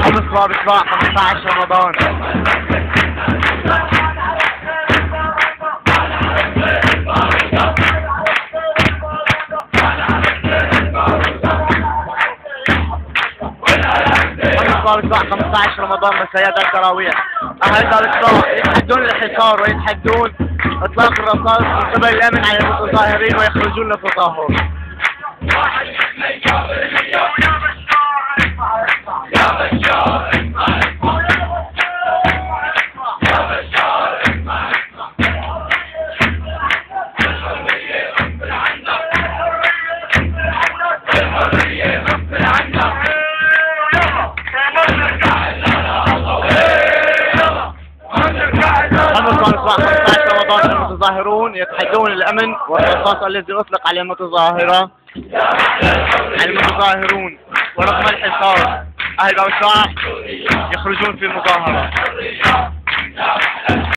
خمس باب إصلاح 15 رمضان. خمس باب إصلاح 15 رمضان مسايات التراويح. أهل دار الإصلاح يتحدون الحصار ويتحدون إطلاق الرصاص من قبل الأمن على المتظاهرين ويخرجون للتظاهر. المتظاهرون يتحدون الأمن والرصاص الذي أطلق على المتظاهرون ورغم الحصار أهل باب إصلاح يخرجون في المظاهرة.